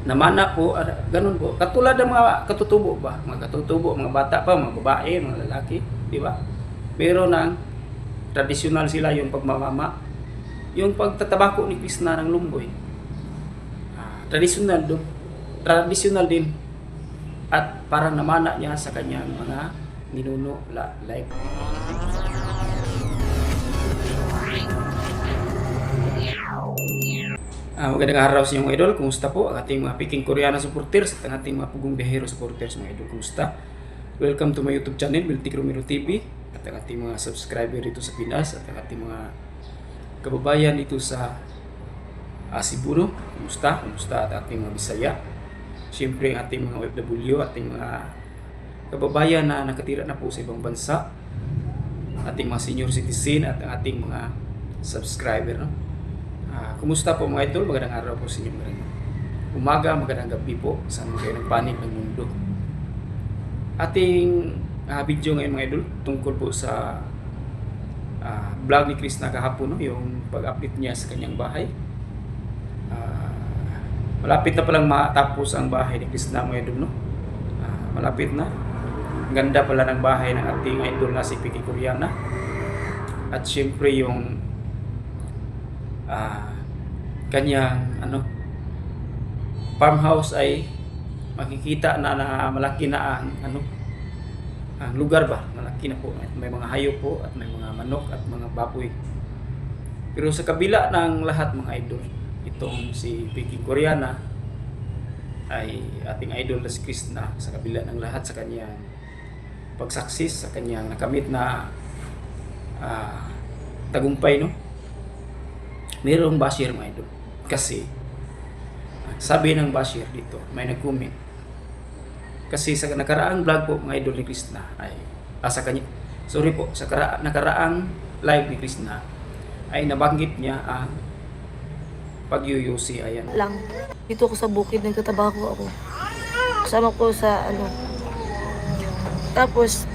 namana po, ganun po. Katulad ng mga katutubo ba? Mga katutubo, mga bata pa, mga babae, mga lalaki, di ba? Pero ng tradisyonal sila yung pagmamama. Yung pagtatabako ni Krishna ng lumboy. Tradisyonal do. Tradisyonal din. At parang namana niya sa kanyang mga ninuno like magandang araw sa inyo mga idol. Kumusta po ang ating mga Peking Koreana supporters at ang ating mga Pugong Biyahero supporters mga idol. Kumusta? Welcome to my YouTube channel, Miltic Romero TV, at ang ating mga subscriber dito sa Pinas at ang ating mga kababayan dito sa Cebu. Kumusta? Kumusta at ating mga Bisaya? Siyempre ang ating mga OFW, ating mga kababayan na nakatira na po sa ibang bansa, ating mga senior citizen at ang ating mga subscriber. No? Kumusta po mga idol? Magandang araw po sa inyo. Magandang umaga, magandang gabi po. Saan kayo nagpanik ng mundo. Ating video ngayon mga idol tungkol po sa vlog ni Krishna kahapon, no? Yung pag-update niya sa kanyang bahay. Malapit na palang matapos ang bahay ni Krishna mga idol, no? Malapit na. Ganda pala ng bahay ng ating idol na si Peking Koreana. At syempre yung kanyang farmhouse ay makikita na, malaki na ang lugar ba, malaki na po, may mga hayop po at may mga manok at mga baboy. Pero sa kabila ng lahat mga idol, itong si Peking Koreana ay ating idol na si Krishna. Sa kabila ng lahat sa kanyang pagsaksis, sa kanyang nakamit na tagumpay, no? Mayroong basher mga idol. Kasi sabi ng basher dito, may nag-comment. Kasi sa nakaraang vlog po mga idol ni Krishna ay sa nakaraang live ni Krishna ay nabanggit niya ang pagyuyusi. Ayan lang. Dito ako sa bukid, nagtatrabaho ako. Kasama ko sa tapos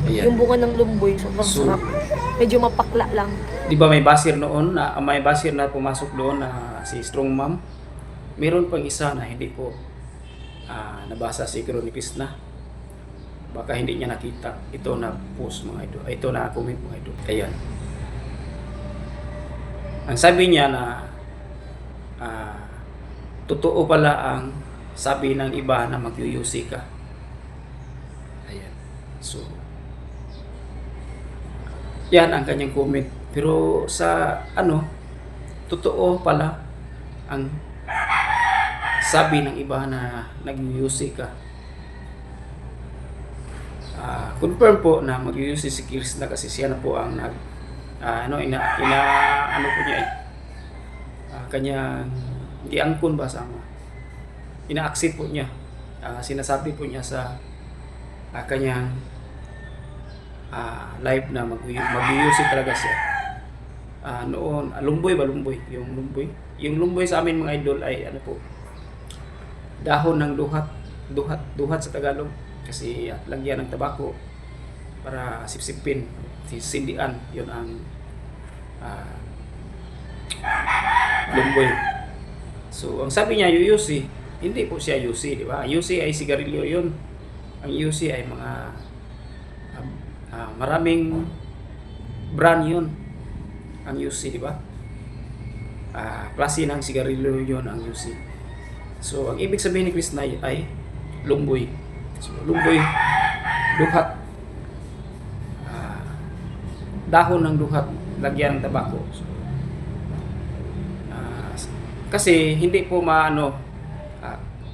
ayan. yung bunga ng lumboy, sobrang sarap. Medyo mapakla lang. Di ba may basir noon na may basir na pumasok doon na si Strong Mom? Meron pang isa na hindi ko nabasa siguro ni Krishna. Baka hindi niya nakita. Ito na post mga idol. Ito na comment mga idol. Ayan. Ang sabi niya na totoo pala ang sabi ng iba na magyuyusi ka. Ayan. So, yan ang kanyang comment. Pero sa totoo pala ang sabi ng iba na nag-music ka. Confirm po na mag-music si Krishna kasi siya na po ang po niya kanyang giangkon ba sama. Ina-accept po niya. Sinasabi po niya sa kanyang live na mag-music talaga siya. Noon, lumboy. Yung lumboy sa amin mga idol ay dahon ng duhat sa Tagalog. Kasi lagyan ng tabako para sipsipin, sindian, yun ang lumboy. So, ang sabi niya, yusi, hindi po siya yusi, di ba? Yusi ay sigarilyo yun. Ang yusi ay mga maraming brand yun ang UC, di ba? Klase ng sigarilyo yun ang UC. So, ang ibig sabihin ni Krishna ay lumboy. So, lumboy, duhat, dahon ng duhat, lagyan ng tabako. So, kasi hindi po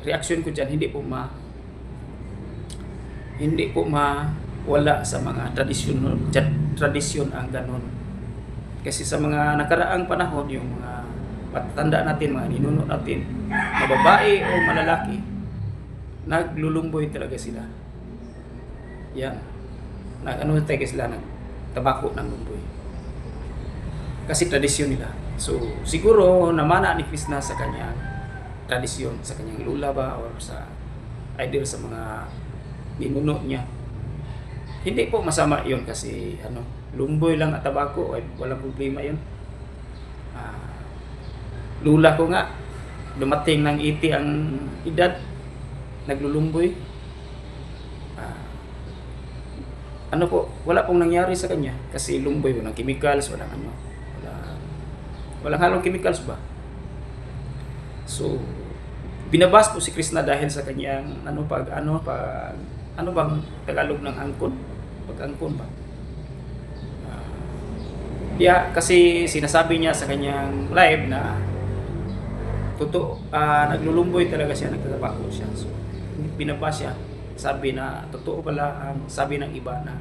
reaction ko dyan, hindi po wala sa mga tradisyon ang ganon. Kasi sa mga nakaraang panahon, yung mga patanda natin, mga ninuno natin, mga babae o malalaki, naglulumboy talaga sila. Yan. Talaga sila, nagtabako ng lumboy. Kasi tradisyon nila. So, siguro namana ni Krishna sa kanyang tradisyon, sa kanyang lula ba, or sa idol sa mga ninuno niya. Hindi po masama yun kasi lumboy lang at tabako ay walang problema yun. Lula ko nga dumating ng 80 ang edad, naglulumboy. Ah, ano po, wala pong nangyari sa kanya kasi lumboy, walang chemicals, walang ano, walang halong chemicals ba. So, binabas po si Krishna dahil sa kanyang ano bang Tagalog ng angkon? Pag-angkon ba? Kasi sinasabi niya sa kanyang live na totoo, naglulumboy talaga siya, nagtatabako siya. So, binabas siya. Sabi na totoo pala ang sabi ng iba na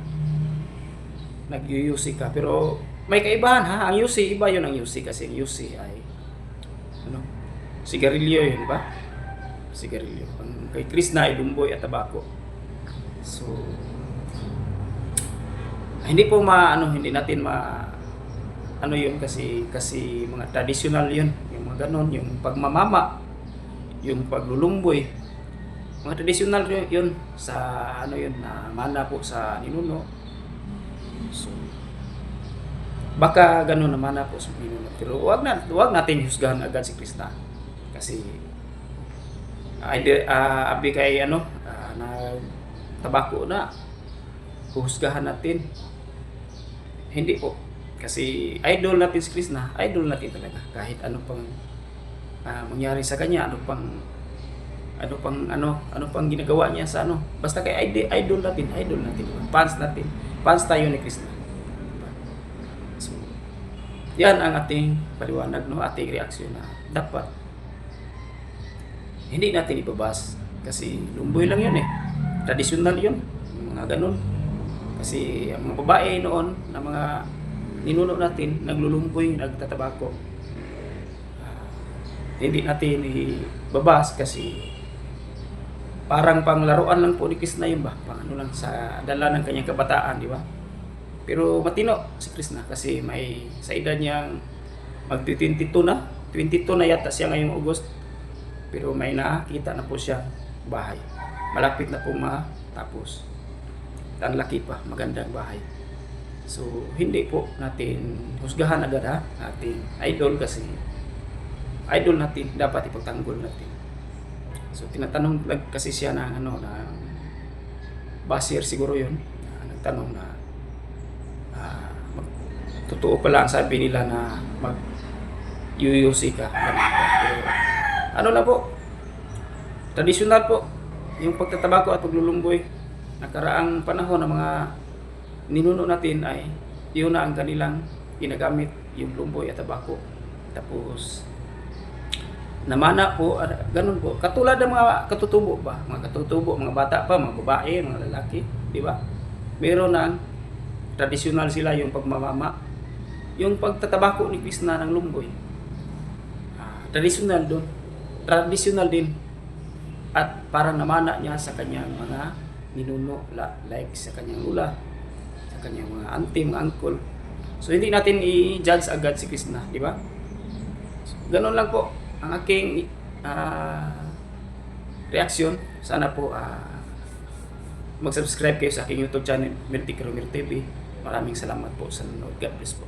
nag-UC ka. Pero may kaibahan ha. Ang UC, iba yun ang UC kasi ang UC ay ano, sigarilyo yun, ba? Sigarilyo. Ang kay Krishna ay lumboy at tabako. So, hindi natin ano yun kasi mga traditional yun, yung mga ganon, yung pagmamama, yung paglulumboy, mga traditional yun sa ano yun na mana po sa ninuno. So baka ganon na mana po sa ninuno, pero wag natin husgahan agad si Krishna kasi abi kay na tabako na husgahan natin, hindi po. Kasi idol natin si Krishna, idol natin talaga. Kahit ano pang mangyari sa kanya, ano pang ginagawa niya sa ano. Basta kay idol natin. Fans tayo ni Krishna. So, yan ang ating paliwanag, no, ating reaksyon na dapat hindi natin ibabas kasi lumboy lang yun traditional yun, mga ganun. Kasi ang mga babae noon na mga ninuno natin, naglulumboy, nagtatabako. Hindi natin ibabas kasi parang panglaruan lang po ni Krishna yun ba? Pang ano lang sa dala ng kanyang kabataan, di ba? Pero matino si Krishna kasi may sa edad niyang magti-22 na. 22 na yata siya ngayong August. Pero may nakita na po siya bahay. Malapit na po matapos. Ang laki pa, magandang bahay. So, hindi po natin husgahan agad ating idol kasi idol natin, dapat ipagtanggol natin. So, tinatanong kasi siya na basir siguro yun, nagtanong na totoo pala ang sabi nila na mag-UUC ka. Pero, ano na po, traditional po, yung pagtatabako at paglulumboy, nakaraang panahon ng mga ninuno natin ay yun na ang kanilang ginagamit, yung lumboy at tabako. Tapos namana po, ganun po. Katulad ng mga katutubo ba? Mga katutubo, mga bata pa, mga babae, mga lalaki, di ba? Meron ng traditional sila yung pagmamama. Yung pagtatabako ni Krishna ng lumboy. Traditional doon. Traditional din. At parang namana niya sa kanyang mga ninuno, like sa kanyang lula, kanyang mga auntie, mga uncle. So hindi natin i-judge agad si Krishna, di ba? So, ganun lang po ang aking reaksyon. Sana po mag-subscribe kayo sa aking YouTube channel, Miltikromer TV. Maraming salamat po sa nanonood. God bless po.